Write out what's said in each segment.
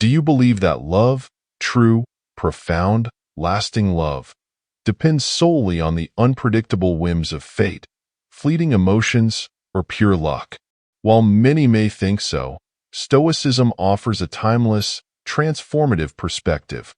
Do you believe that love, true, profound, lasting love, depends solely on the unpredictable whims of fate, fleeting emotions, or pure luck? While many may think so, Stoicism offers a timeless, transformative perspective.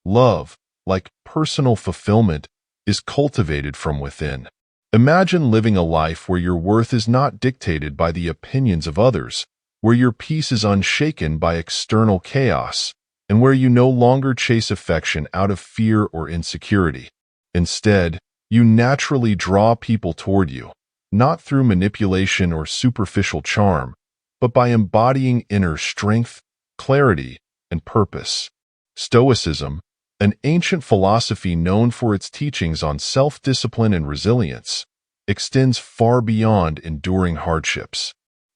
Love, like personal fulfillment, is cultivated from within. Imagine living a life where your worth is not dictated by the opinions of others, where your peace is unshaken by external chaos, and where you no longer chase affection out of fear or insecurity. Instead, you naturally draw people toward you, not through manipulation or superficial charm, but by embodying inner strength, clarity, and purpose. Stoicism, an ancient philosophy known for its teachings on self-discipline and resilience, extends far beyond enduring hardships.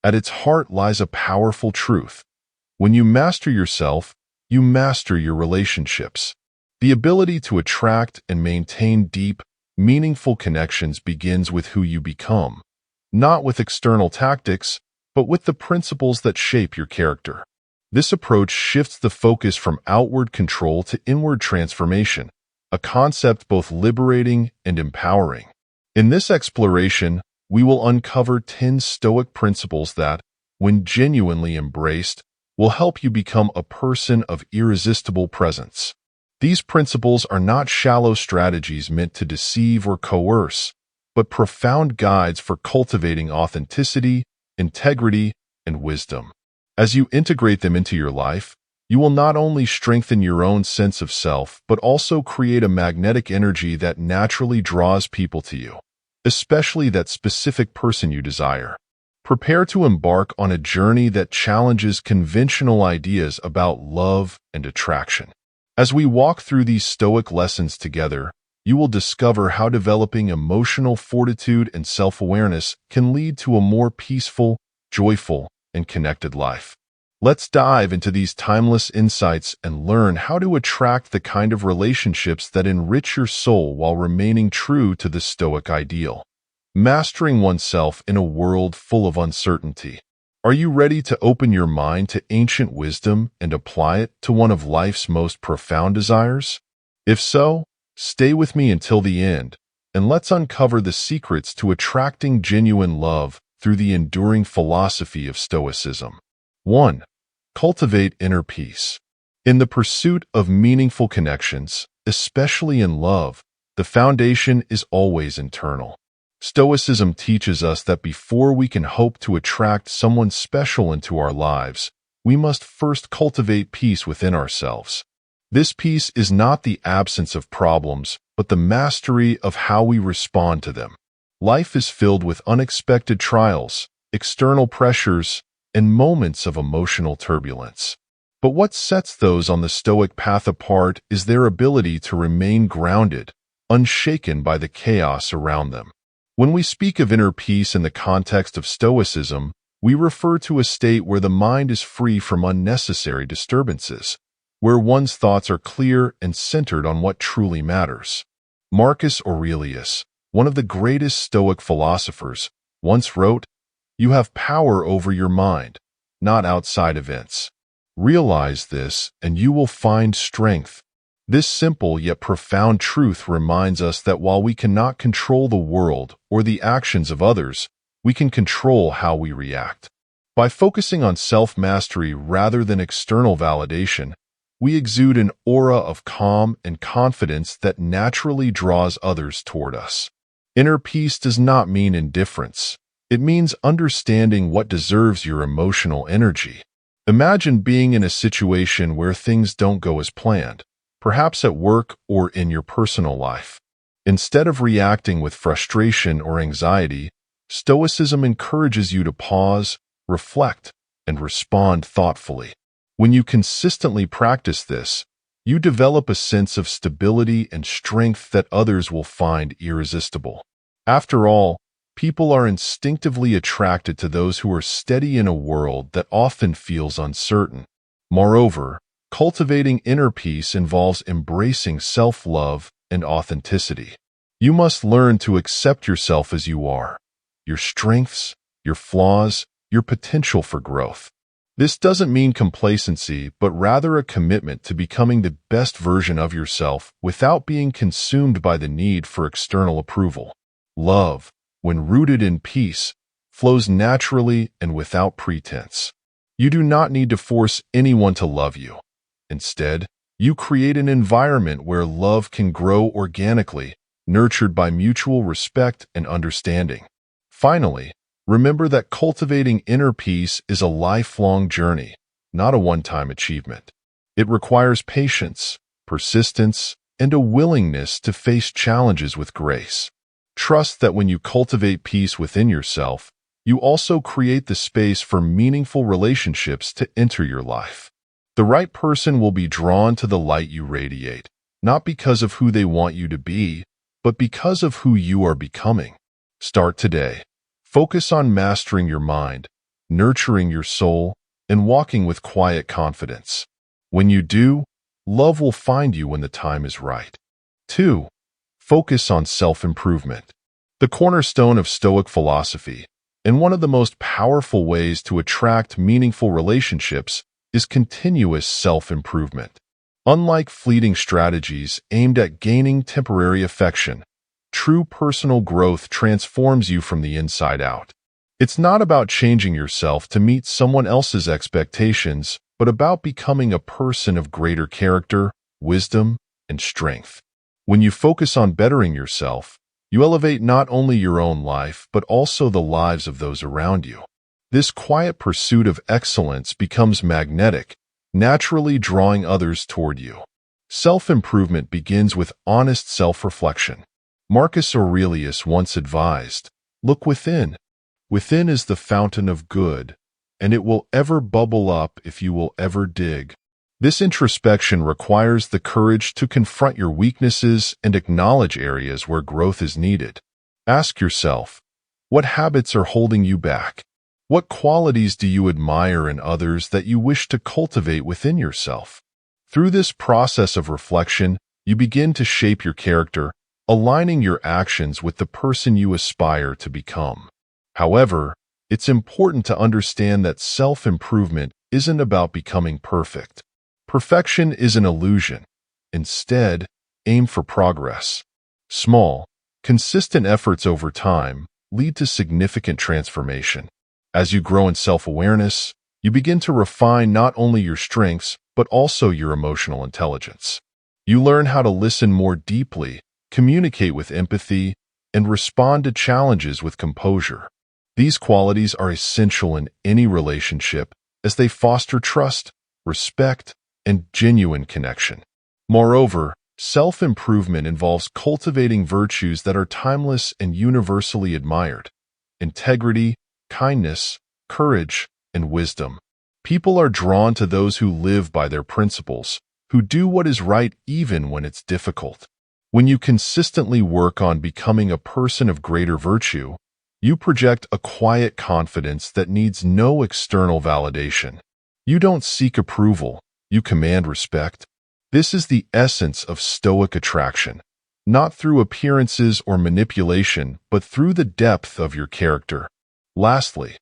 At its heart lies a powerful truth. When you master yourself, you master your relationships. The ability to attract and maintain deep, meaningful connections begins with who you become, not with external tactics, but with the principles that shape your character. This approach shifts the focus from outward control to inward transformation, a concept both liberating and empowering. In this exploration, we will uncover 10 Stoic principles that, when genuinely embraced, will help you become a person of irresistible presence. These principles are not shallow strategies meant to deceive or coerce, but profound guides for cultivating authenticity, integrity, and wisdom. As you integrate them into your life, you will not only strengthen your own sense of self, but also create a magnetic energy that naturally draws people to you, especially that specific person you desire. Prepare to embark on a journey that challenges conventional ideas about love and attraction. As we walk through these Stoic lessons together, you will discover how developing emotional fortitude and self-awareness can lead to a more peaceful, joyful, and connected life. Let's dive into these timeless insights and learn how to attract the kind of relationships that enrich your soul while remaining true to the Stoic ideal. Mastering oneself in a world full of uncertainty. Are you ready to open your mind to ancient wisdom and apply it to one of life's most profound desires? If so, stay with me until the end, and let's uncover the secrets to attracting genuine love through the enduring philosophy of Stoicism. 1. Cultivate inner peace. In the pursuit of meaningful connections, especially in love, the foundation is always internal. Stoicism teaches us that before we can hope to attract someone special into our lives, we must first cultivate peace within ourselves. This peace is not the absence of problems, but the mastery of how we respond to them. Life is filled with unexpected trials, external pressures, and moments of emotional turbulence. But what sets those on the Stoic path apart is their ability to remain grounded, unshaken by the chaos around them. When we speak of inner peace in the context of Stoicism, we refer to a state where the mind is free from unnecessary disturbances, where one's thoughts are clear and centered on what truly matters. Marcus Aurelius, one of the greatest Stoic philosophers, once wrote, "You have power over your mind, not outside events. Realize this, and you will find strength." This simple yet profound truth reminds us that while we cannot control the world or the actions of others, we can control how we react. By focusing on self-mastery rather than external validation, we exude an aura of calm and confidence that naturally draws others toward us. Inner peace does not mean indifference. It means understanding what deserves your emotional energy. Imagine being in a situation where things don't go as planned, perhaps at work or in your personal life. Instead of reacting with frustration or anxiety, Stoicism encourages you to pause, reflect, and respond thoughtfully. When you consistently practice this, you develop a sense of stability and strength that others will find irresistible. After all, people are instinctively attracted to those who are steady in a world that often feels uncertain. Moreover, cultivating inner peace involves embracing self-love and authenticity. You must learn to accept yourself as you are, your strengths, your flaws, your potential for growth. This doesn't mean complacency, but rather a commitment to becoming the best version of yourself without being consumed by the need for external approval. Love, when rooted in peace, flows naturally and without pretense. You do not need to force anyone to love you. Instead, you create an environment where love can grow organically, nurtured by mutual respect and understanding. Finally, remember that cultivating inner peace is a lifelong journey, not a one-time achievement. It requires patience, persistence, and a willingness to face challenges with grace. Trust that when you cultivate peace within yourself, you also create the space for meaningful relationships to enter your life. The right person will be drawn to the light you radiate, not because of who they want you to be, but because of who you are becoming. Start today. Focus on mastering your mind, nurturing your soul, and walking with quiet confidence. When you do, love will find you when the time is right. 2. Focus on self-improvement. The cornerstone of Stoic philosophy, and one of the most powerful ways to attract meaningful relationships, is continuous self-improvement. Unlike fleeting strategies aimed at gaining temporary affection, true personal growth transforms you from the inside out. It's not about changing yourself to meet someone else's expectations, but about becoming a person of greater character, wisdom, and strength. When you focus on bettering yourself, you elevate not only your own life, but also the lives of those around you. This quiet pursuit of excellence becomes magnetic, naturally drawing others toward you. Self-improvement begins with honest self-reflection. Marcus Aurelius once advised, "Look within. Within is the fountain of good, and it will ever bubble up if you will ever dig." This introspection requires the courage to confront your weaknesses and acknowledge areas where growth is needed. Ask yourself, what habits are holding you back? What qualities do you admire in others that you wish to cultivate within yourself? Through this process of reflection, you begin to shape your character, aligning your actions with the person you aspire to become. However, it's important to understand that self-improvement isn't about becoming perfect. Perfection is an illusion. Instead, aim for progress. Small, consistent efforts over time lead to significant transformation. As you grow in self-awareness, you begin to refine not only your strengths, but also your emotional intelligence. You learn how to listen more deeply, communicate with empathy, and respond to challenges with composure. These qualities are essential in any relationship as they foster trust, respect, and genuine connection. Moreover, self-improvement involves cultivating virtues that are timeless and universally admired: integrity, kindness, courage, and wisdom. People are drawn to those who live by their principles, who do what is right even when it's difficult. When you consistently work on becoming a person of greater virtue, you project a quiet confidence that needs no external validation. You don't seek approval, you command respect. This is the essence of Stoic attraction, not through appearances or manipulation, but through the depth of your character. Lastly,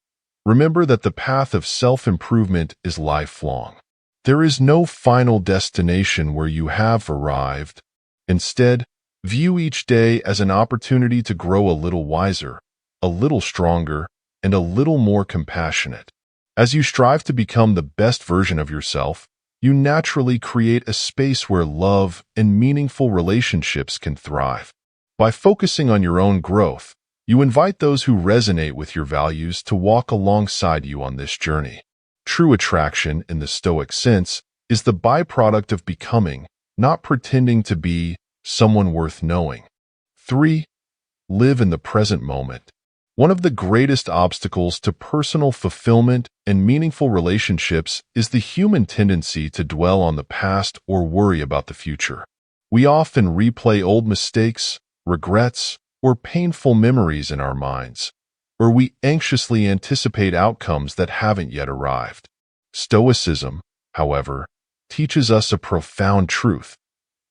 remember that the path of self-improvement is lifelong. There is no final destination where you have arrived. Instead, view each day as an opportunity to grow a little wiser, a little stronger, and a little more compassionate. As you strive to become the best version of yourself, you naturally create a space where love and meaningful relationships can thrive. By focusing on your own growth, you invite those who resonate with your values to walk alongside you on this journey. True attraction, in the Stoic sense, is the byproduct of becoming, not pretending to be, someone worth knowing. 3. Live in the present moment. One of the greatest obstacles to personal fulfillment and meaningful relationships is the human tendency to dwell on the past or worry about the future. We often replay old mistakes, regrets, or painful memories in our minds, or we anxiously anticipate outcomes that haven't yet arrived. Stoicism, however, teaches us a profound truth.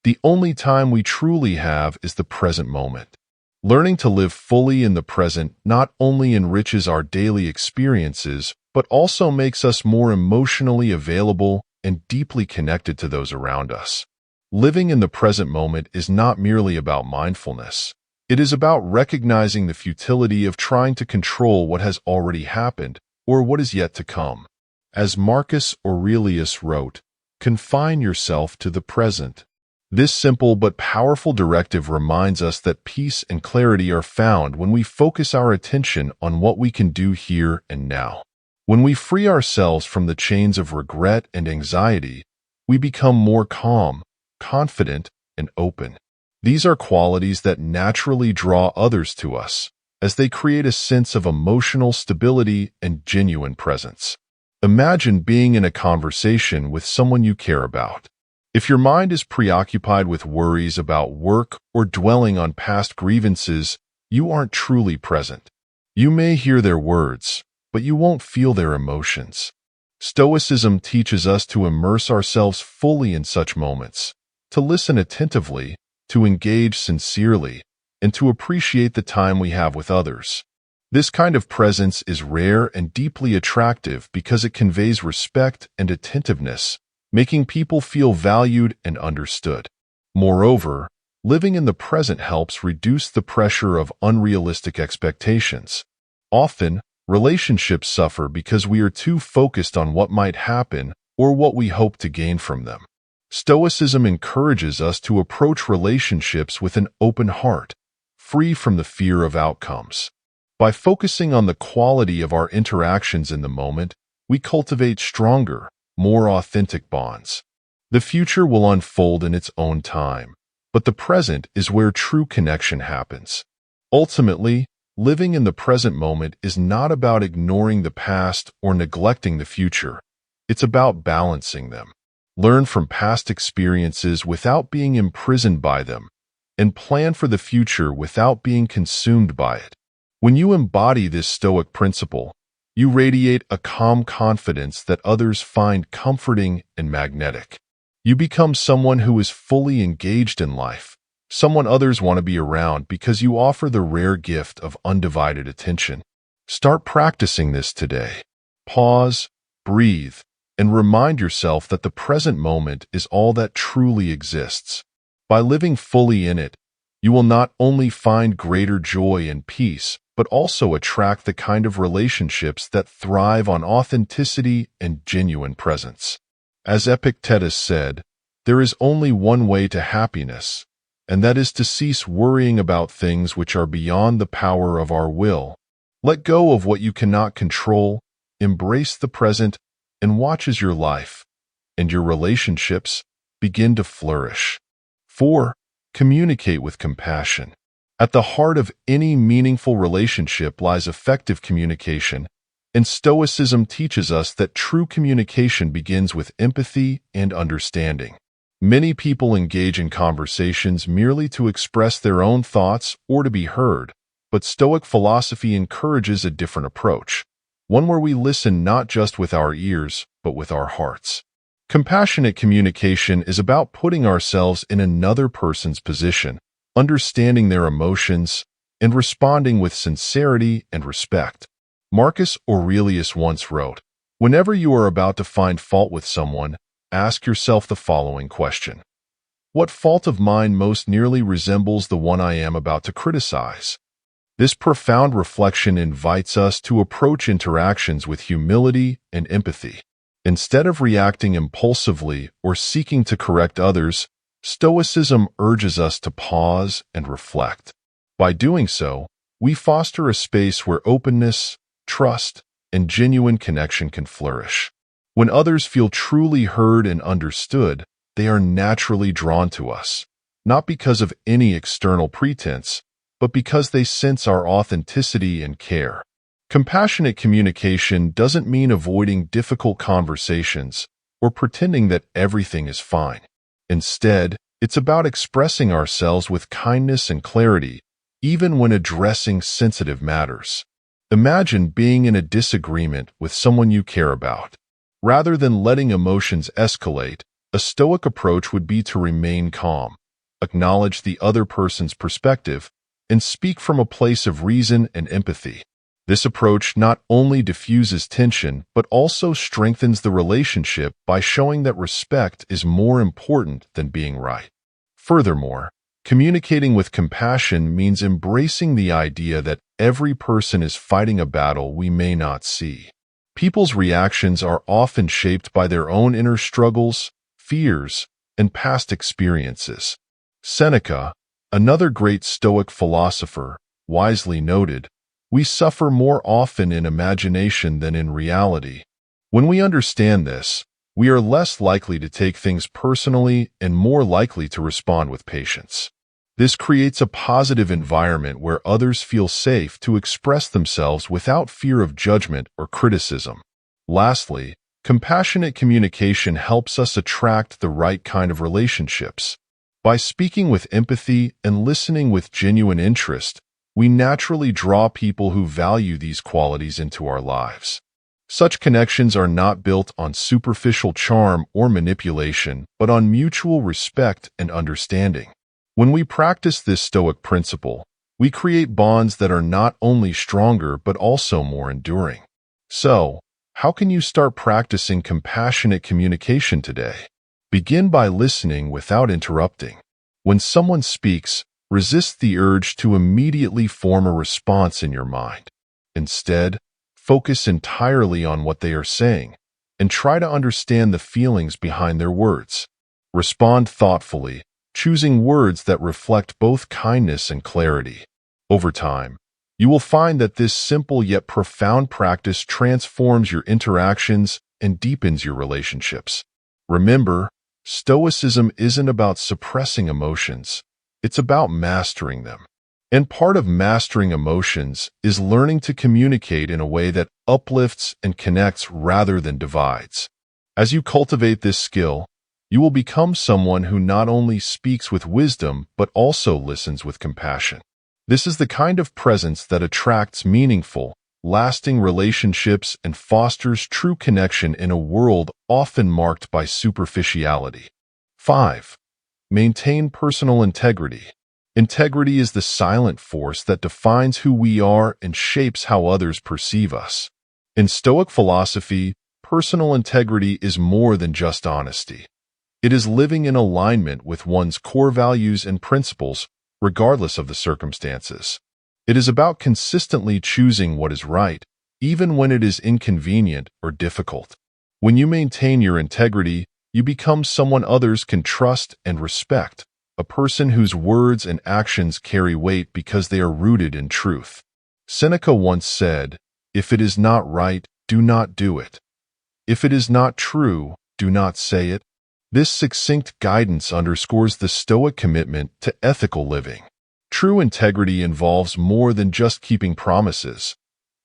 The only time we truly have is the present moment. Learning to live fully in the present not only enriches our daily experiences, but also makes us more emotionally available and deeply connected to those around us. Living in the present moment is not merely about mindfulness. It is about recognizing the futility of trying to control what has already happened or what is yet to come. As Marcus Aurelius wrote, "Confine yourself to the present." This simple but powerful directive reminds us that peace and clarity are found when we focus our attention on what we can do here and now. When we free ourselves from the chains of regret and anxiety, we become more calm, confident, and open. These are qualities that naturally draw others to us, as they create a sense of emotional stability and genuine presence. Imagine being in a conversation with someone you care about. If your mind is preoccupied with worries about work or dwelling on past grievances, you aren't truly present. You may hear their words, but you won't feel their emotions. Stoicism teaches us to immerse ourselves fully in such moments, to listen attentively, to engage sincerely, and to appreciate the time we have with others. This kind of presence is rare and deeply attractive because it conveys respect and attentiveness, making people feel valued and understood. Moreover, living in the present helps reduce the pressure of unrealistic expectations. Often, relationships suffer because we are too focused on what might happen or what we hope to gain from them. Stoicism encourages us to approach relationships with an open heart, free from the fear of outcomes. By focusing on the quality of our interactions in the moment, we cultivate stronger, more authentic bonds. The future will unfold in its own time, but the present is where true connection happens. Ultimately, living in the present moment is not about ignoring the past or neglecting the future. It's about balancing them. Learn from past experiences without being imprisoned by them, and plan for the future without being consumed by it. When you embody this Stoic principle, you radiate a calm confidence that others find comforting and magnetic. You become someone who is fully engaged in life, someone others want to be around because you offer the rare gift of undivided attention. Start practicing this today. Pause, breathe, and remind yourself that the present moment is all that truly exists. By living fully in it, you will not only find greater joy and peace, but also attract the kind of relationships that thrive on authenticity and genuine presence. As Epictetus said, there is only one way to happiness, and that is to cease worrying about things which are beyond the power of our will. Let go of what you cannot control, embrace the present, and watch as your life and your relationships begin to flourish. 4. Communicate with compassion. At the heart of any meaningful relationship lies effective communication, and Stoicism teaches us that true communication begins with empathy and understanding. Many people engage in conversations merely to express their own thoughts or to be heard, but Stoic philosophy encourages a different approach, one where we listen not just with our ears, but with our hearts. Compassionate communication is about putting ourselves in another person's position, understanding their emotions, and responding with sincerity and respect. Marcus Aurelius once wrote, "Whenever you are about to find fault with someone, ask yourself the following question: what fault of mine most nearly resembles the one I am about to criticize?" This profound reflection invites us to approach interactions with humility and empathy. Instead of reacting impulsively or seeking to correct others, Stoicism urges us to pause and reflect. By doing so, we foster a space where openness, trust, and genuine connection can flourish. When others feel truly heard and understood, they are naturally drawn to us, not because of any external pretense, but because they sense our authenticity and care. Compassionate communication doesn't mean avoiding difficult conversations or pretending that everything is fine. Instead, it's about expressing ourselves with kindness and clarity, even when addressing sensitive matters. Imagine being in a disagreement with someone you care about. Rather than letting emotions escalate, a Stoic approach would be to remain calm, acknowledge the other person's perspective, and speak from a place of reason and empathy. This approach not only diffuses tension, but also strengthens the relationship by showing that respect is more important than being right. Furthermore, communicating with compassion means embracing the idea that every person is fighting a battle we may not see. People's reactions are often shaped by their own inner struggles, fears, and past experiences. Seneca, another great Stoic philosopher, wisely noted, "We suffer more often in imagination than in reality." When we understand this, we are less likely to take things personally and more likely to respond with patience. This creates a positive environment where others feel safe to express themselves without fear of judgment or criticism. Lastly, compassionate communication helps us attract the right kind of relationships. By speaking with empathy and listening with genuine interest, we naturally draw people who value these qualities into our lives. Such connections are not built on superficial charm or manipulation, but on mutual respect and understanding. When we practice this Stoic principle, we create bonds that are not only stronger but also more enduring. So, how can you start practicing compassionate communication today? Begin by listening without interrupting. When someone speaks, resist the urge to immediately form a response in your mind. Instead, focus entirely on what they are saying and try to understand the feelings behind their words. Respond thoughtfully, choosing words that reflect both kindness and clarity. Over time, you will find that this simple yet profound practice transforms your interactions and deepens your relationships. Remember, Stoicism isn't about suppressing emotions. It's about mastering them. And part of mastering emotions is learning to communicate in a way that uplifts and connects rather than divides. As you cultivate this skill, you will become someone who not only speaks with wisdom but also listens with compassion. This is the kind of presence that attracts meaningful, lasting relationships and fosters true connection in a world often marked by superficiality. 5. Maintain personal integrity. Integrity is the silent force that defines who we are and shapes how others perceive us. In Stoic philosophy, personal integrity is more than just honesty. It is living in alignment with one's core values and principles, regardless of the circumstances. It is about consistently choosing what is right, even when it is inconvenient or difficult. When you maintain your integrity, you become someone others can trust and respect, a person whose words and actions carry weight because they are rooted in truth. Seneca once said, "If it is not right, do not do it. If it is not true, do not say it." This succinct guidance underscores the Stoic commitment to ethical living. True integrity involves more than just keeping promises.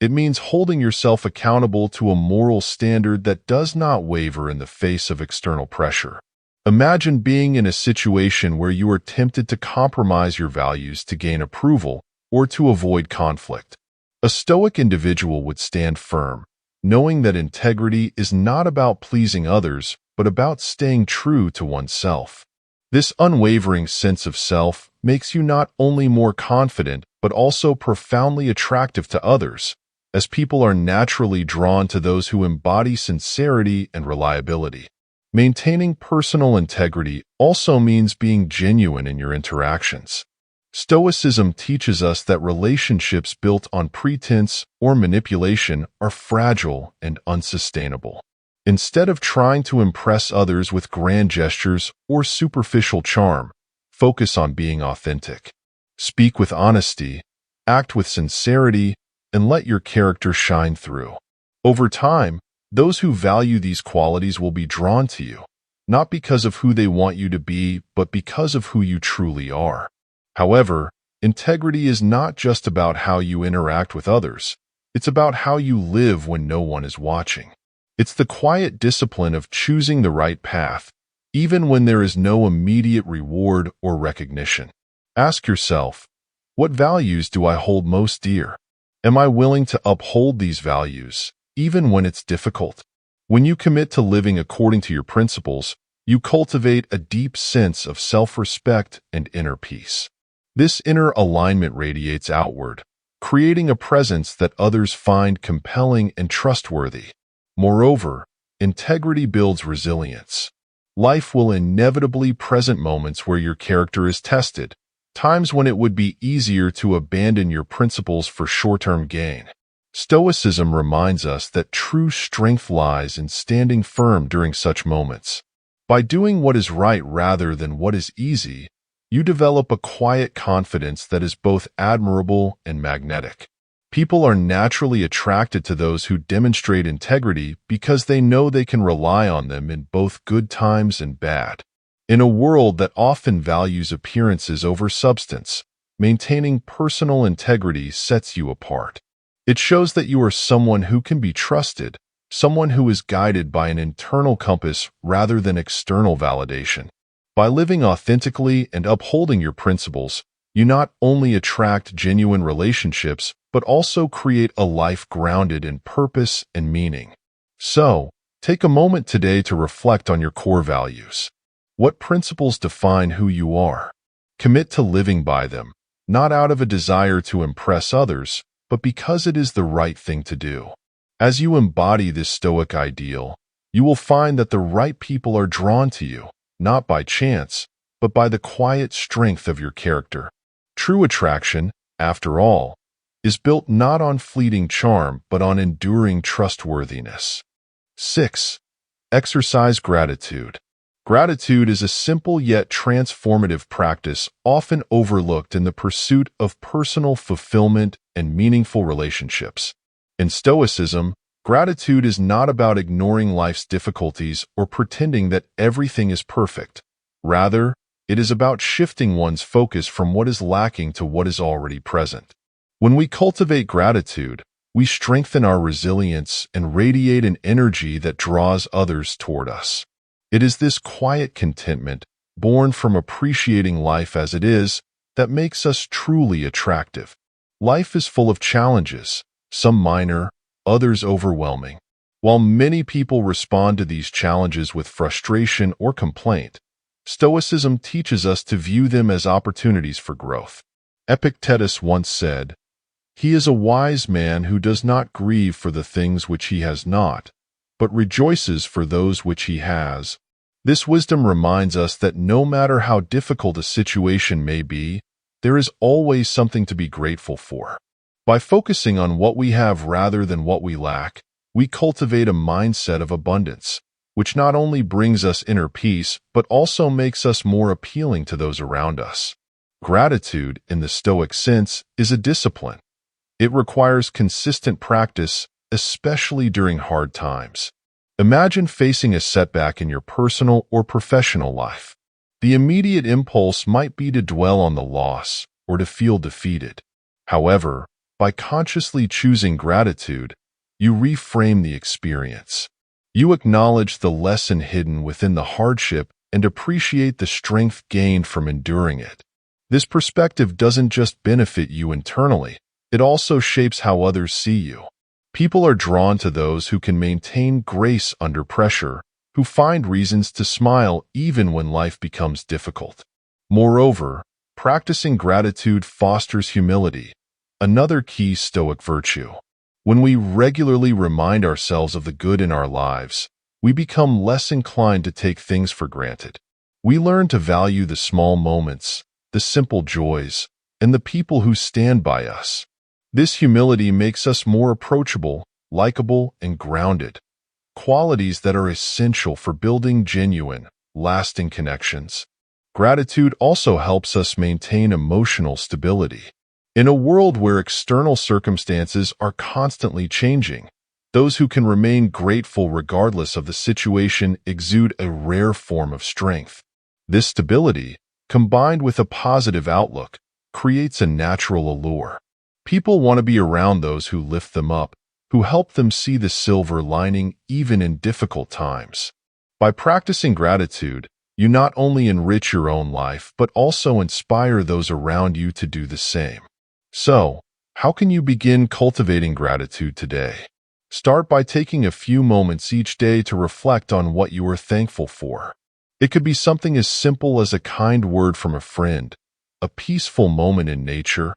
It means holding yourself accountable to a moral standard that does not waver in the face of external pressure. Imagine being in a situation where you are tempted to compromise your values to gain approval or to avoid conflict. A Stoic individual would stand firm, knowing that integrity is not about pleasing others, but about staying true to oneself. This unwavering sense of self makes you not only more confident, but also profoundly attractive to others, as people are naturally drawn to those who embody sincerity and reliability. Maintaining personal integrity also means being genuine in your interactions. Stoicism teaches us that relationships built on pretense or manipulation are fragile and unsustainable. Instead of trying to impress others with grand gestures or superficial charm, focus on being authentic. Speak with honesty, act with sincerity, and let your character shine through. Over time, those who value these qualities will be drawn to you, not because of who they want you to be, but because of who you truly are. However, integrity is not just about how you interact with others. It's about how you live when no one is watching. It's the quiet discipline of choosing the right path, even when there is no immediate reward or recognition. Ask yourself, what values do I hold most dear? Am I willing to uphold these values, even when it's difficult? When you commit to living according to your principles, you cultivate a deep sense of self-respect and inner peace. This inner alignment radiates outward, creating a presence that others find compelling and trustworthy. Moreover, integrity builds resilience. Life will inevitably present moments where your character is tested, times when it would be easier to abandon your principles for short-term gain. Stoicism reminds us that true strength lies in standing firm during such moments. By doing what is right rather than what is easy, you develop a quiet confidence that is both admirable and magnetic. People are naturally attracted to those who demonstrate integrity because they know they can rely on them in both good times and bad. In a world that often values appearances over substance, maintaining personal integrity sets you apart. It shows that you are someone who can be trusted, someone who is guided by an internal compass rather than external validation. By living authentically and upholding your principles, you not only attract genuine relationships, but also create a life grounded in purpose and meaning. So, take a moment today to reflect on your core values. What principles define who you are? Commit to living by them, not out of a desire to impress others, but because it is the right thing to do. As you embody this stoic ideal, you will find that the right people are drawn to you, not by chance, but by the quiet strength of your character. True attraction, after all, is built not on fleeting charm, but on enduring trustworthiness. 6. Exercise gratitude. Gratitude is a simple yet transformative practice often overlooked in the pursuit of personal fulfillment and meaningful relationships. In Stoicism, gratitude is not about ignoring life's difficulties or pretending that everything is perfect. Rather, it is about shifting one's focus from what is lacking to what is already present. When we cultivate gratitude, we strengthen our resilience and radiate an energy that draws others toward us. It is this quiet contentment, born from appreciating life as it is, that makes us truly attractive. Life is full of challenges, some minor, others overwhelming. While many people respond to these challenges with frustration or complaint, Stoicism teaches us to view them as opportunities for growth. Epictetus once said, "He is a wise man who does not grieve for the things which he has not, but rejoices for those which he has." This wisdom reminds us that no matter how difficult a situation may be, there is always something to be grateful for. By focusing on what we have rather than what we lack, we cultivate a mindset of abundance, which not only brings us inner peace, but also makes us more appealing to those around us. Gratitude, in the Stoic sense, is a discipline. It requires consistent practice, especially during hard times. Imagine facing a setback in your personal or professional life. The immediate impulse might be to dwell on the loss or to feel defeated. However, by consciously choosing gratitude, you reframe the experience. You acknowledge the lesson hidden within the hardship and appreciate the strength gained from enduring it. This perspective doesn't just benefit you internally, it also shapes how others see you. People are drawn to those who can maintain grace under pressure, who find reasons to smile even when life becomes difficult. Moreover, practicing gratitude fosters humility, another key Stoic virtue. When we regularly remind ourselves of the good in our lives, we become less inclined to take things for granted. We learn to value the small moments, the simple joys, and the people who stand by us. This humility makes us more approachable, likable, and grounded, qualities that are essential for building genuine, lasting connections. Gratitude also helps us maintain emotional stability. In a world where external circumstances are constantly changing, those who can remain grateful regardless of the situation exude a rare form of strength. This stability, combined with a positive outlook, creates a natural allure. People want to be around those who lift them up, who help them see the silver lining even in difficult times. By practicing gratitude, you not only enrich your own life, but also inspire those around you to do the same. So, how can you begin cultivating gratitude today? Start by taking a few moments each day to reflect on what you are thankful for. It could be something as simple as a kind word from a friend, a peaceful moment in nature,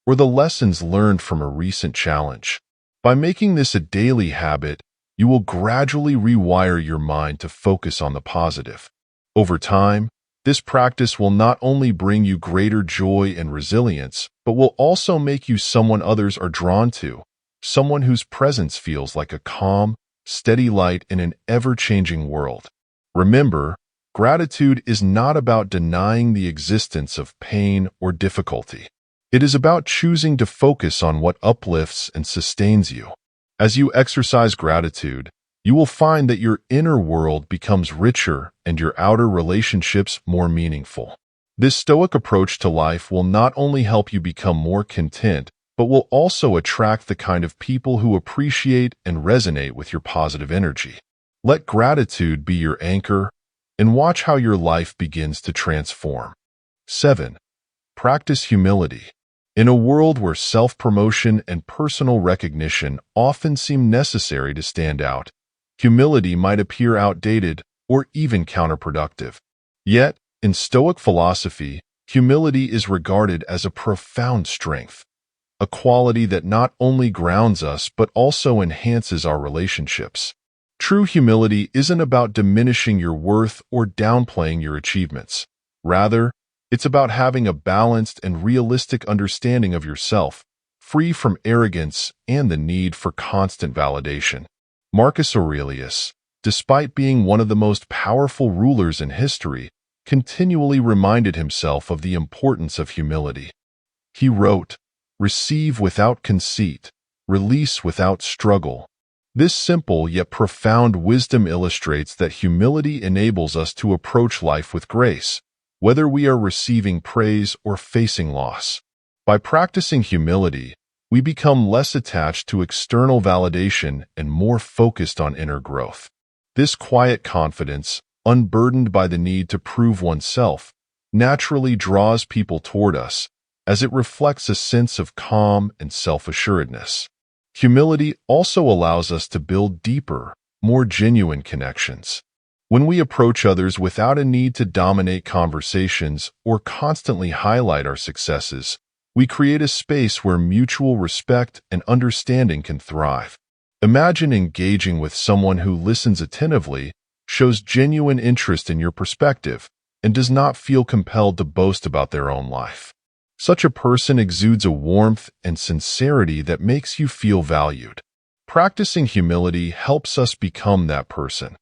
or the lessons learned from a recent challenge. By making this a daily habit, you will gradually rewire your mind to focus on the positive. Over time, this practice will not only bring you greater joy and resilience, but will also make you someone others are drawn to, someone whose presence feels like a calm, steady light in an ever-changing world. Remember, gratitude is not about denying the existence of pain or difficulty. It is about choosing to focus on what uplifts and sustains you. As you exercise gratitude, you will find that your inner world becomes richer and your outer relationships more meaningful. This stoic approach to life will not only help you become more content, but will also attract the kind of people who appreciate and resonate with your positive energy. Let gratitude be your anchor, and watch how your life begins to transform. 7. Practice humility. In a world where self-promotion and personal recognition often seem necessary to stand out, humility might appear outdated or even counterproductive. Yet, in Stoic philosophy, humility is regarded as a profound strength, a quality that not only grounds us but also enhances our relationships. True humility isn't about diminishing your worth or downplaying your achievements. Rather, it's about having a balanced and realistic understanding of yourself, free from arrogance and the need for constant validation. Marcus Aurelius, despite being one of the most powerful rulers in history, continually reminded himself of the importance of humility. He wrote, "Receive without conceit, release without struggle." This simple yet profound wisdom illustrates that humility enables us to approach life with grace, whether we are receiving praise or facing loss. By practicing humility, we become less attached to external validation and more focused on inner growth. This quiet confidence, unburdened by the need to prove oneself, naturally draws people toward us, as it reflects a sense of calm and self-assuredness. Humility also allows us to build deeper, more genuine connections. When we approach others without a need to dominate conversations or constantly highlight our successes, we create a space where mutual respect and understanding can thrive. Imagine engaging with someone who listens attentively, shows genuine interest in your perspective, and does not feel compelled to boast about their own life. Such a person exudes a warmth and sincerity that makes you feel valued. Practicing humility helps us become that person,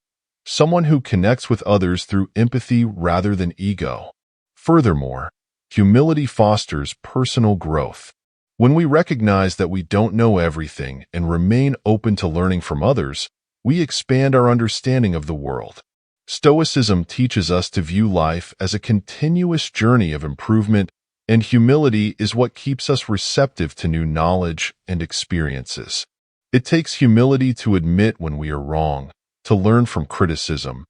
someone who connects with others through empathy rather than ego. Furthermore, humility fosters personal growth. When we recognize that we don't know everything and remain open to learning from others, we expand our understanding of the world. Stoicism teaches us to view life as a continuous journey of improvement, and humility is what keeps us receptive to new knowledge and experiences. It takes humility to admit when we are wrong, to learn from criticism,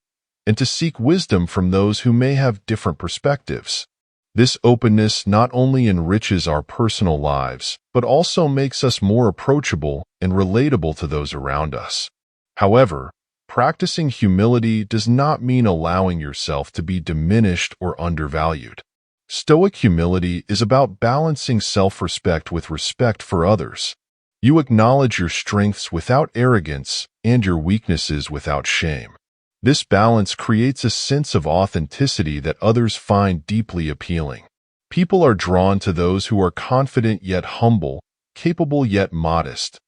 and to seek wisdom from those who may have different perspectives. This openness not only enriches our personal lives, but also makes us more approachable and relatable to those around us. However, practicing humility does not mean allowing yourself to be diminished or undervalued. Stoic humility is about balancing self-respect with respect for others. You acknowledge your strengths without arrogance and your weaknesses without shame. This balance creates a sense of authenticity that others find deeply appealing. People are drawn to those who are confident yet humble, capable yet modest,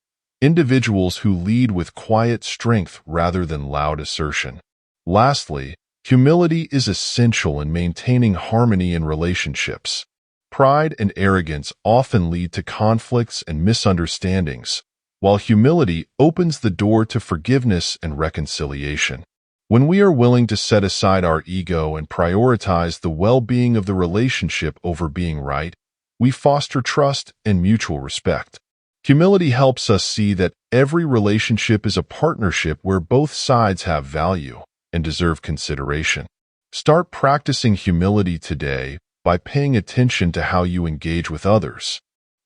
individuals who lead with quiet strength rather than loud assertion. Lastly, humility is essential in maintaining harmony in relationships. Pride and arrogance often lead to conflicts and misunderstandings, while humility opens the door to forgiveness and reconciliation. When we are willing to set aside our ego and prioritize the well-being of the relationship over being right, we foster trust and mutual respect. Humility helps us see that every relationship is a partnership where both sides have value and deserve consideration. Start practicing humility today by paying attention to how you engage with others.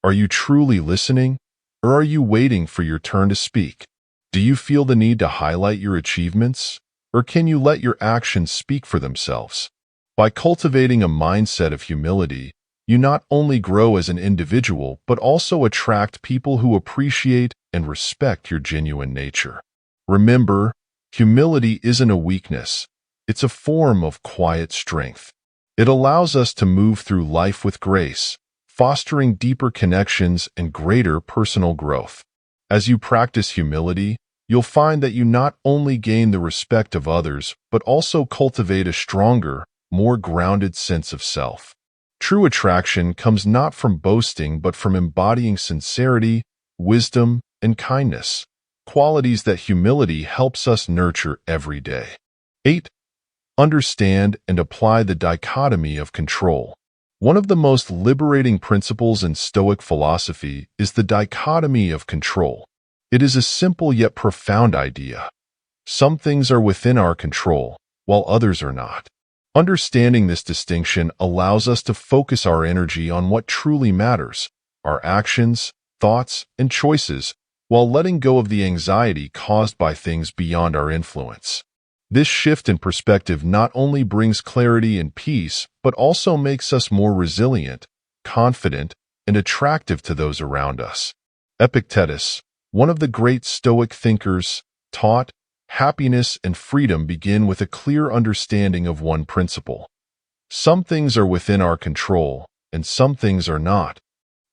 Are you truly listening, or are you waiting for your turn to speak? Do you feel the need to highlight your achievements, or can you let your actions speak for themselves? By cultivating a mindset of humility, you not only grow as an individual, but also attract people who appreciate and respect your genuine nature. Remember, humility isn't a weakness. It's a form of quiet strength. It allows us to move through life with grace, fostering deeper connections and greater personal growth. As you practice humility, you'll find that you not only gain the respect of others, but also cultivate a stronger, more grounded sense of self. True attraction comes not from boasting, but from embodying sincerity, wisdom, and kindness, qualities that humility helps us nurture every day. 8. Understand and apply the dichotomy of control. One of the most liberating principles in Stoic philosophy is the dichotomy of control. It is a simple yet profound idea. Some things are within our control, while others are not. Understanding this distinction allows us to focus our energy on what truly matters, our actions, thoughts, and choices, while letting go of the anxiety caused by things beyond our influence. This shift in perspective not only brings clarity and peace, but also makes us more resilient, confident, and attractive to those around us. Epictetus, one of the great Stoic thinkers, taught, happiness and freedom begin with a clear understanding of one principle. Some things are within our control, and some things are not.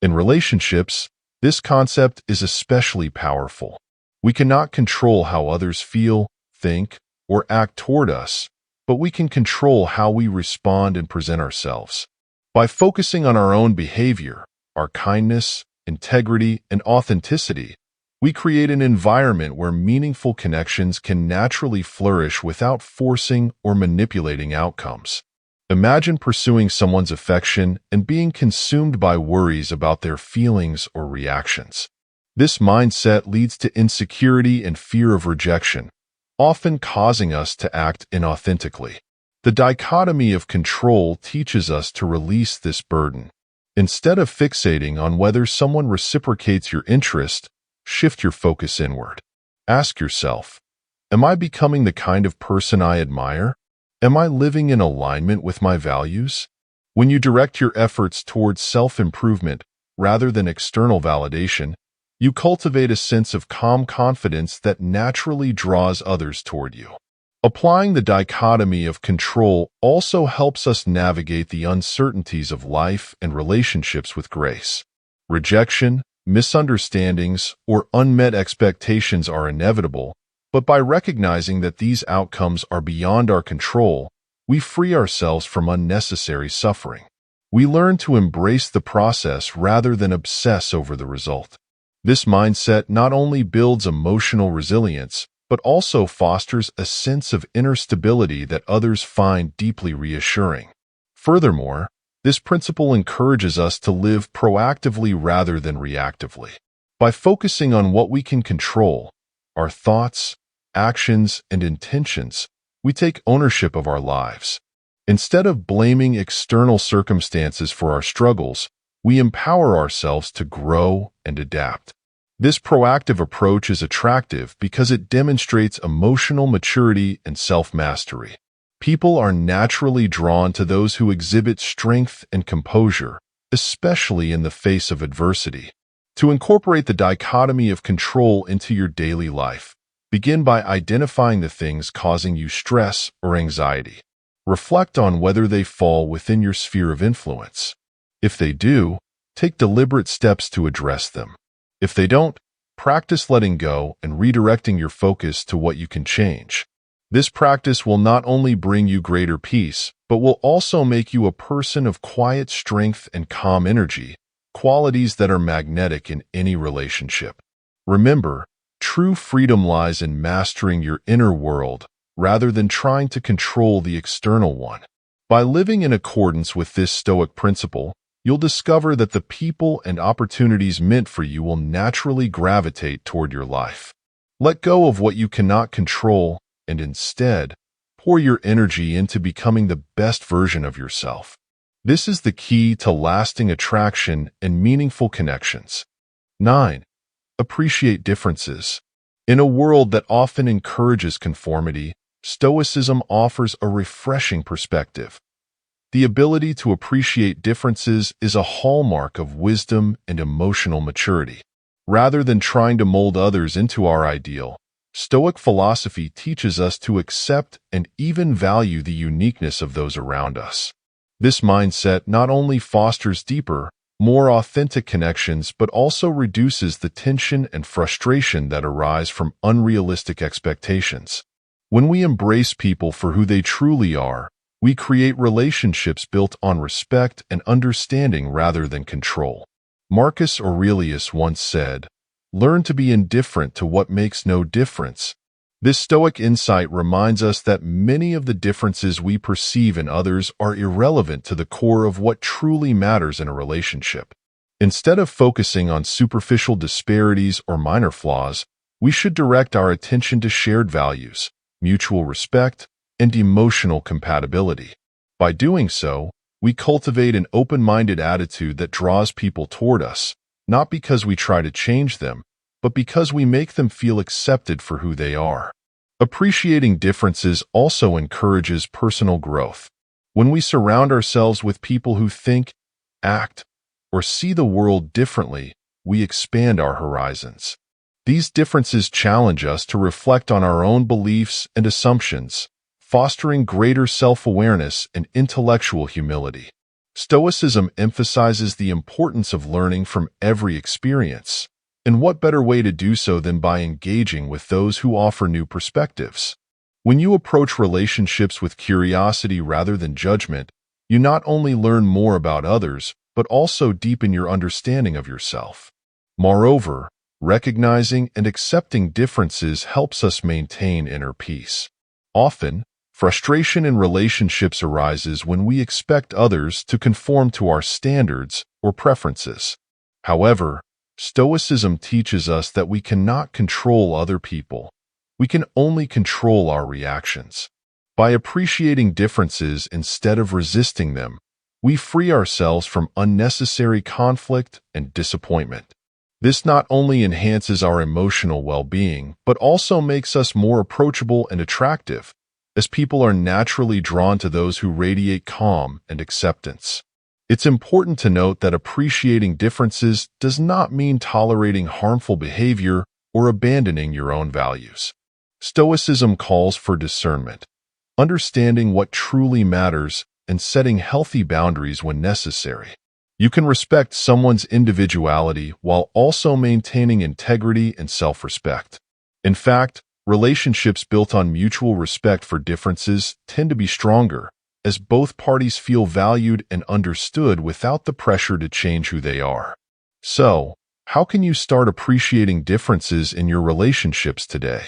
In relationships, this concept is especially powerful. We cannot control how others feel, think, or act toward us, but we can control how we respond and present ourselves. By focusing on our own behavior, our kindness, integrity, and authenticity, we create an environment where meaningful connections can naturally flourish without forcing or manipulating outcomes. Imagine pursuing someone's affection and being consumed by worries about their feelings or reactions. This mindset leads to insecurity and fear of rejection, often causing us to act inauthentically. The dichotomy of control teaches us to release this burden. Instead of fixating on whether someone reciprocates your interest, shift your focus inward. Ask yourself, am I becoming the kind of person I admire? Am I living in alignment with my values? When you direct your efforts towards self-improvement rather than external validation, you cultivate a sense of calm confidence that naturally draws others toward you. Applying the dichotomy of control also helps us navigate the uncertainties of life and relationships with grace. Rejection, misunderstandings, or unmet expectations are inevitable, but by recognizing that these outcomes are beyond our control, we free ourselves from unnecessary suffering. We learn to embrace the process rather than obsess over the result. This mindset not only builds emotional resilience, but also fosters a sense of inner stability that others find deeply reassuring. Furthermore, this principle encourages us to live proactively rather than reactively. By focusing on what we can control, our thoughts, actions, and intentions, we take ownership of our lives. Instead of blaming external circumstances for our struggles, we empower ourselves to grow and adapt. This proactive approach is attractive because it demonstrates emotional maturity and self-mastery. People are naturally drawn to those who exhibit strength and composure, especially in the face of adversity. To incorporate the dichotomy of control into your daily life, begin by identifying the things causing you stress or anxiety. Reflect on whether they fall within your sphere of influence. If they do, take deliberate steps to address them. If they don't, practice letting go and redirecting your focus to what you can change. This practice will not only bring you greater peace, but will also make you a person of quiet strength and calm energy, qualities that are magnetic in any relationship. Remember, true freedom lies in mastering your inner world rather than trying to control the external one. By living in accordance with this Stoic principle, you'll discover that the people and opportunities meant for you will naturally gravitate toward your life. Let go of what you cannot control and instead, pour your energy into becoming the best version of yourself. This is the key to lasting attraction and meaningful connections. 9. Appreciate differences. In a world that often encourages conformity, Stoicism offers a refreshing perspective. The ability to appreciate differences is a hallmark of wisdom and emotional maturity. Rather than trying to mold others into our ideal, Stoic philosophy teaches us to accept and even value the uniqueness of those around us. This mindset not only fosters deeper, more authentic connections, but also reduces the tension and frustration that arise from unrealistic expectations. When we embrace people for who they truly are, we create relationships built on respect and understanding rather than control. Marcus Aurelius once said, "Learn to be indifferent to what makes no difference." This Stoic insight reminds us that many of the differences we perceive in others are irrelevant to the core of what truly matters in a relationship. Instead of focusing on superficial disparities or minor flaws, we should direct our attention to shared values, mutual respect, and emotional compatibility. By doing so, we cultivate an open-minded attitude that draws people toward us, not because we try to change them, but because we make them feel accepted for who they are. Appreciating differences also encourages personal growth. When we surround ourselves with people who think, act, or see the world differently, we expand our horizons. These differences challenge us to reflect on our own beliefs and assumptions, fostering greater self-awareness and intellectual humility. Stoicism emphasizes the importance of learning from every experience, and what better way to do so than by engaging with those who offer new perspectives? When you approach relationships with curiosity rather than judgment, you not only learn more about others, but also deepen your understanding of yourself. Moreover, recognizing and accepting differences helps us maintain inner peace. Often, frustration in relationships arises when we expect others to conform to our standards or preferences. However, Stoicism teaches us that we cannot control other people. We can only control our reactions. By appreciating differences instead of resisting them, we free ourselves from unnecessary conflict and disappointment. This not only enhances our emotional well-being, but also makes us more approachable and attractive, as people are naturally drawn to those who radiate calm and acceptance. It's important to note that appreciating differences does not mean tolerating harmful behavior or abandoning your own values. Stoicism calls for discernment, understanding what truly matters and setting healthy boundaries when necessary. You can respect someone's individuality while also maintaining integrity and self-respect. In fact, relationships built on mutual respect for differences tend to be stronger, as both parties feel valued and understood without the pressure to change who they are. So, how can you start appreciating differences in your relationships today?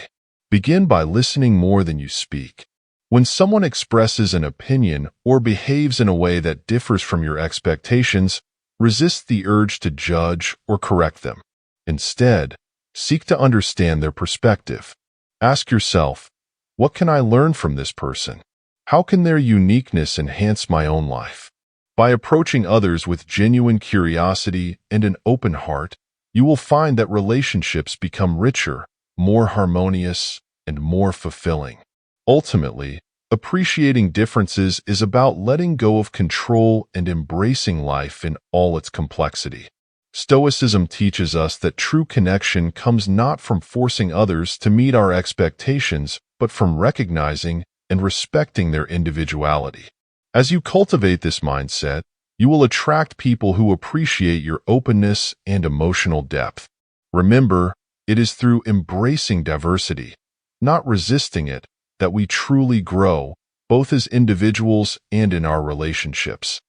Begin by listening more than you speak. When someone expresses an opinion or behaves in a way that differs from your expectations, resist the urge to judge or correct them. Instead, seek to understand their perspective. Ask yourself, what can I learn from this person? How can their uniqueness enhance my own life? By approaching others with genuine curiosity and an open heart, you will find that relationships become richer, more harmonious, and more fulfilling. Ultimately, appreciating differences is about letting go of control and embracing life in all its complexity. Stoicism teaches us that true connection comes not from forcing others to meet our expectations, but from recognizing and respecting their individuality. As you cultivate this mindset, you will attract people who appreciate your openness and emotional depth. Remember, it is through embracing diversity, not resisting it, that we truly grow, both as individuals and in our relationships.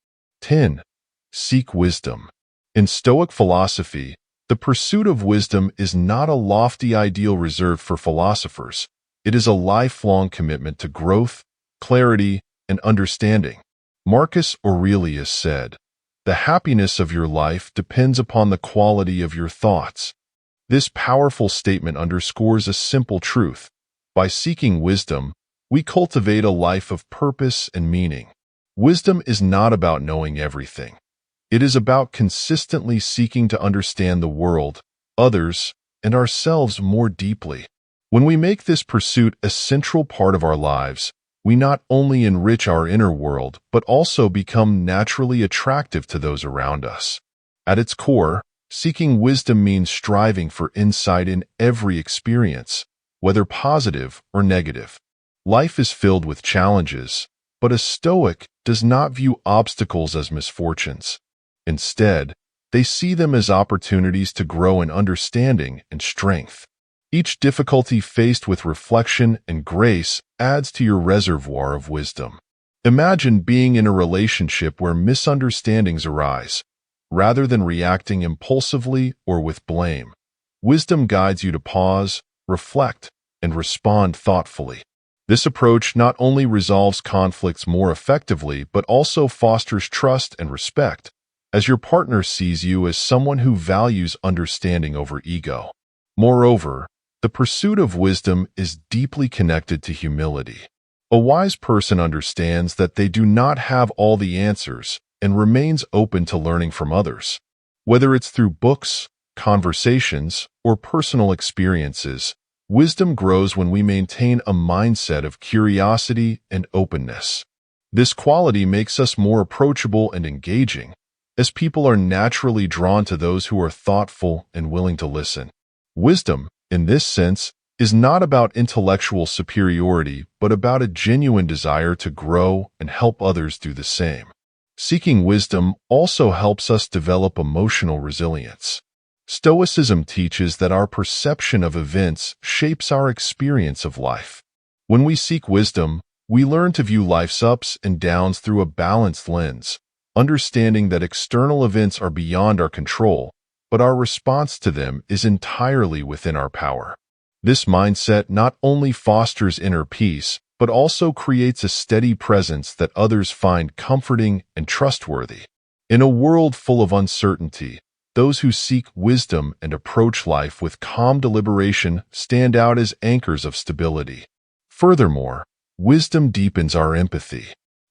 10. Seek wisdom. In Stoic philosophy, the pursuit of wisdom is not a lofty ideal reserved for philosophers. It is a lifelong commitment to growth, clarity, and understanding. Marcus Aurelius said, "The happiness of your life depends upon the quality of your thoughts." This powerful statement underscores a simple truth. By seeking wisdom, we cultivate a life of purpose and meaning. Wisdom is not about knowing everything. It is about consistently seeking to understand the world, others, and ourselves more deeply. When we make this pursuit a central part of our lives, we not only enrich our inner world, but also become naturally attractive to those around us. At its core, seeking wisdom means striving for insight in every experience, whether positive or negative. Life is filled with challenges, but a Stoic does not view obstacles as misfortunes. Instead, they see them as opportunities to grow in understanding and strength. Each difficulty faced with reflection and grace adds to your reservoir of wisdom. Imagine being in a relationship where misunderstandings arise. Rather than reacting impulsively or with blame, wisdom guides you to pause, reflect, and respond thoughtfully. This approach not only resolves conflicts more effectively, but also fosters trust and respect, as your partner sees you as someone who values understanding over ego. Moreover, the pursuit of wisdom is deeply connected to humility. A wise person understands that they do not have all the answers and remains open to learning from others. Whether it's through books, conversations, or personal experiences, wisdom grows when we maintain a mindset of curiosity and openness. This quality makes us more approachable and engaging, as people are naturally drawn to those who are thoughtful and willing to listen. Wisdom, in this sense, is not about intellectual superiority, but about a genuine desire to grow and help others do the same. Seeking wisdom also helps us develop emotional resilience. Stoicism teaches that our perception of events shapes our experience of life. When we seek wisdom, we learn to view life's ups and downs through a balanced lens, understanding that external events are beyond our control, but our response to them is entirely within our power. This mindset not only fosters inner peace, but also creates a steady presence that others find comforting and trustworthy. In a world full of uncertainty, those who seek wisdom and approach life with calm deliberation stand out as anchors of stability. Furthermore, wisdom deepens our empathy.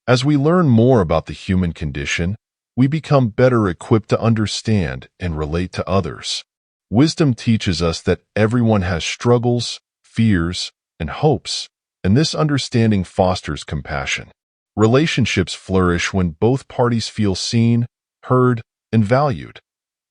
As we learn more about the human condition, we become better equipped to understand and relate to others. Wisdom teaches us that everyone has struggles, fears, and hopes, and this understanding fosters compassion. Relationships flourish when both parties feel seen, heard, and valued,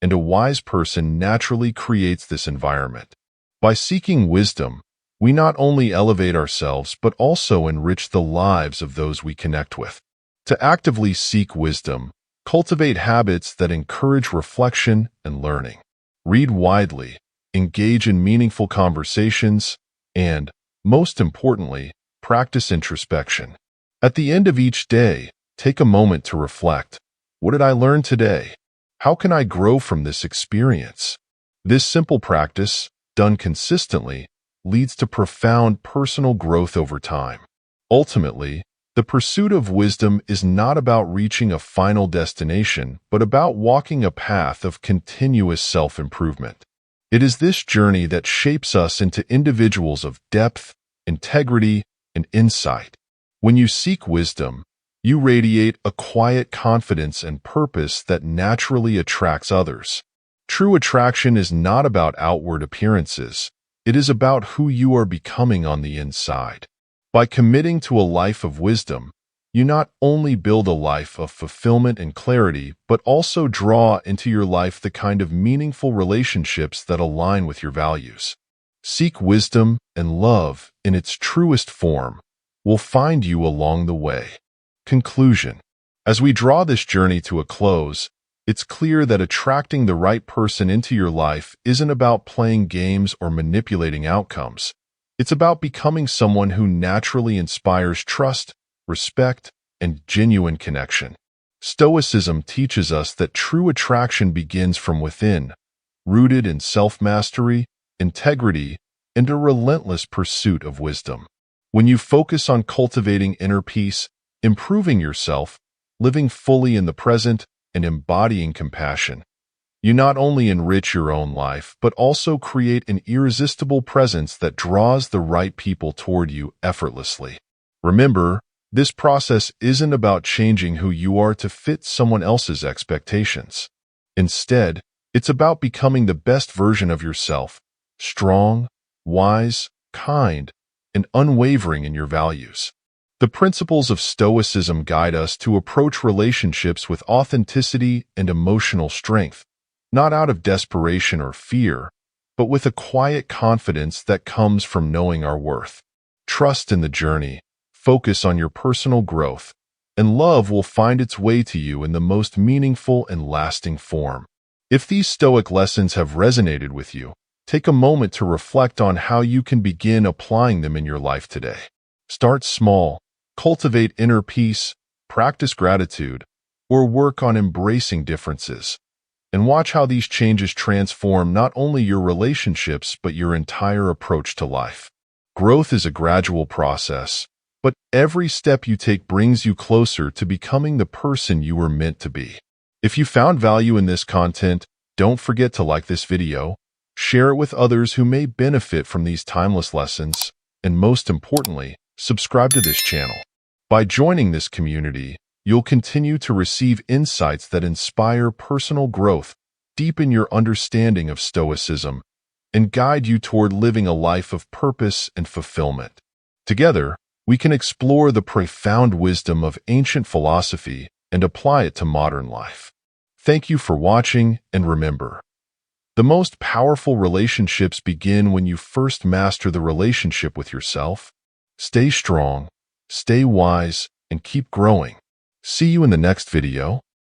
and a wise person naturally creates this environment. By seeking wisdom, we not only elevate ourselves but also enrich the lives of those we connect with. To actively seek wisdom, cultivate habits that encourage reflection and learning. Read widely, engage in meaningful conversations, and, most importantly, practice introspection. At the end of each day, take a moment to reflect. What did I learn today? How can I grow from this experience? This simple practice, done consistently, leads to profound personal growth over time. Ultimately, the pursuit of wisdom is not about reaching a final destination, but about walking a path of continuous self-improvement. It is this journey that shapes us into individuals of depth, integrity, and insight. When you seek wisdom, you radiate a quiet confidence and purpose that naturally attracts others. True attraction is not about outward appearances. It is about who you are becoming on the inside. By committing to a life of wisdom, you not only build a life of fulfillment and clarity, but also draw into your life the kind of meaningful relationships that align with your values. Seek wisdom, and love, in its truest form, will find you along the way. Conclusion. As we draw this journey to a close, it's clear that attracting the right person into your life isn't about playing games or manipulating outcomes. It's about becoming someone who naturally inspires trust, respect, and genuine connection. Stoicism teaches us that true attraction begins from within, rooted in self-mastery, integrity, and a relentless pursuit of wisdom. When you focus on cultivating inner peace, improving yourself, living fully in the present, and embodying compassion, you not only enrich your own life, but also create an irresistible presence that draws the right people toward you effortlessly. Remember, this process isn't about changing who you are to fit someone else's expectations. Instead, it's about becoming the best version of yourself, strong, wise, kind, and unwavering in your values. The principles of Stoicism guide us to approach relationships with authenticity and emotional strength, not out of desperation or fear, but with a quiet confidence that comes from knowing our worth. Trust in the journey, focus on your personal growth, and love will find its way to you in the most meaningful and lasting form. If these Stoic lessons have resonated with you, take a moment to reflect on how you can begin applying them in your life today. Start small, cultivate inner peace, practice gratitude, or work on embracing differences. And watch how these changes transform not only your relationships but your entire approach to life. Growth is a gradual process, but every step you take brings you closer to becoming the person you were meant to be. If you found value in this content, don't forget to like this video, share it with others who may benefit from these timeless lessons, and most importantly, subscribe to this channel. By joining this community, you'll continue to receive insights that inspire personal growth, deepen your understanding of Stoicism, and guide you toward living a life of purpose and fulfillment. Together, we can explore the profound wisdom of ancient philosophy and apply it to modern life. Thank you for watching, and remember, the most powerful relationships begin when you first master the relationship with yourself. Stay strong, stay wise, and keep growing. See you in the next video.